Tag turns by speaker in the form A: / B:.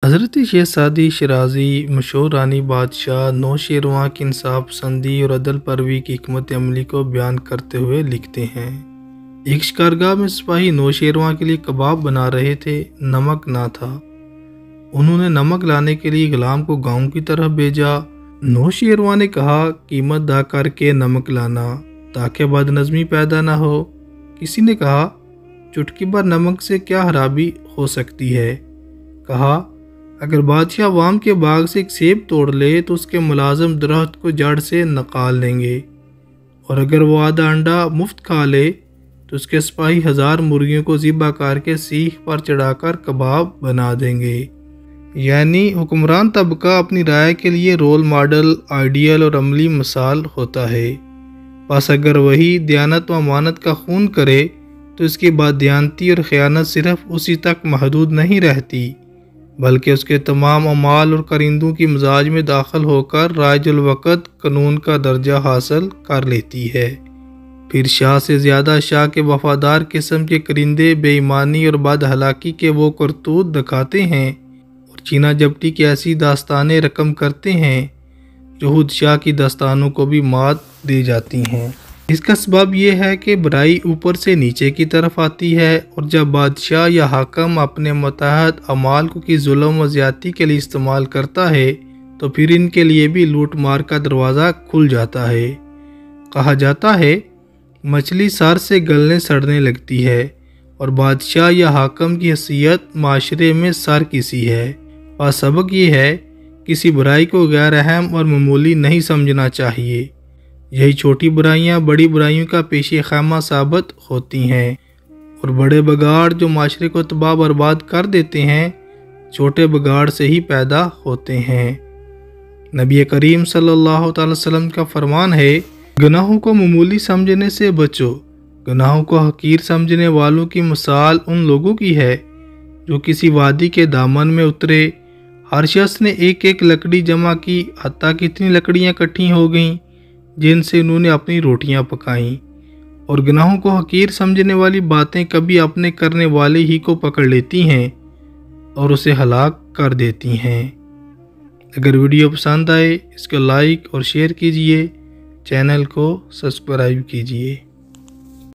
A: حضرت شہزادی شیرازی مشہور ایرانی بادشاہ نوشیروان کی انصاف پسندی اور عدل پروی کی حکمت عملی کو بیان کرتے ہوئے لکھتے ہیں، ایک شکارگاہ میں سپاہی نوشیروان کے لیے کباب بنا رہے تھے، نمک نہ تھا۔ انہوں نے نمک لانے کے لیے غلام کو گاؤں کی طرف بھیجا۔ نوشیروان نے کہا، قیمت ادا کر کے نمک لانا تاکہ بد نظمی پیدا نہ ہو۔ کسی نے کہا، چٹکی بھر نمک سے کیا خرابی ہو سکتی ہے؟ کہا، اگر بادشاہ عوام کے باغ سے ایک سیب توڑ لے تو اس کے ملازم درخت کو جڑ سے نکال لیں گے، اور اگر وہ آدھا انڈا مفت کھا لے تو اس کے سپاہی 1000 مرغیوں کو ذبح کر کے سیخ پر چڑھا کر کباب بنا دیں گے۔ یعنی حکمران طبقہ اپنی رائے کے لیے رول ماڈل، آئیڈیل اور عملی مثال ہوتا ہے، بس اگر وہی دیانت و امانت کا خون کرے تو اس کی بددیانتی اور خیانت صرف اسی تک محدود نہیں رہتی، بلکہ اس کے تمام اعمال اور کرندوں کی مزاج میں داخل ہو کر رائج الوقت قانون کا درجہ حاصل کر لیتی ہے۔ پھر شاہ سے زیادہ شاہ کے وفادار قسم کے کرندے بے ایمانی اور بد اخلاقی کے وہ کرتوت دکھاتے ہیں اور چینا جپٹی کی ایسی داستانیں رقم کرتے ہیں جو خود شاہ کی داستانوں کو بھی مات دے جاتی ہیں۔ اس کا سبب یہ ہے کہ برائی اوپر سے نیچے کی طرف آتی ہے، اور جب بادشاہ یا حاکم اپنے متحد اعمال کو کی ظلم و زیادتی کے لیے استعمال کرتا ہے تو پھر ان کے لیے بھی لوٹ مار کا دروازہ کھل جاتا ہے۔ کہا جاتا ہے، مچھلی سر سے گلنے سڑنے لگتی ہے، اور بادشاہ یا حاکم کی حیثیت معاشرے میں سر کسی ہے۔ اور سبق یہ ہے، کسی برائی کو غیر اہم اور معمولی نہیں سمجھنا چاہیے۔ یہی چھوٹی برائیاں بڑی برائیوں کا پیش خیمہ ثابت ہوتی ہیں، اور بڑے بگاڑ جو معاشرے کو تباہ برباد کر دیتے ہیں چھوٹے بگاڑ سے ہی پیدا ہوتے ہیں۔ نبی کریم صلی اللہ تعالی وسلم کا فرمان ہے، گناہوں کو معمولی سمجھنے سے بچو، گناہوں کو حقیر سمجھنے والوں کی مثال ان لوگوں کی ہے جو کسی وادی کے دامن میں اترے، ہر شخص نے ایک ایک لکڑی جمع کی، حتیٰ کہ اتنی لکڑیاں اکٹھی ہو گئیں جن سے انہوں نے اپنی روٹیاں پکائیں، اور گناہوں کو حقیر سمجھنے والی باتیں کبھی اپنے کرنے والے ہی کو پکڑ لیتی ہیں اور اسے ہلاک کر دیتی ہیں۔ اگر ویڈیو پسند آئے اس کو لائک اور شیئر کیجیے، چینل کو سبسکرائب کیجیے۔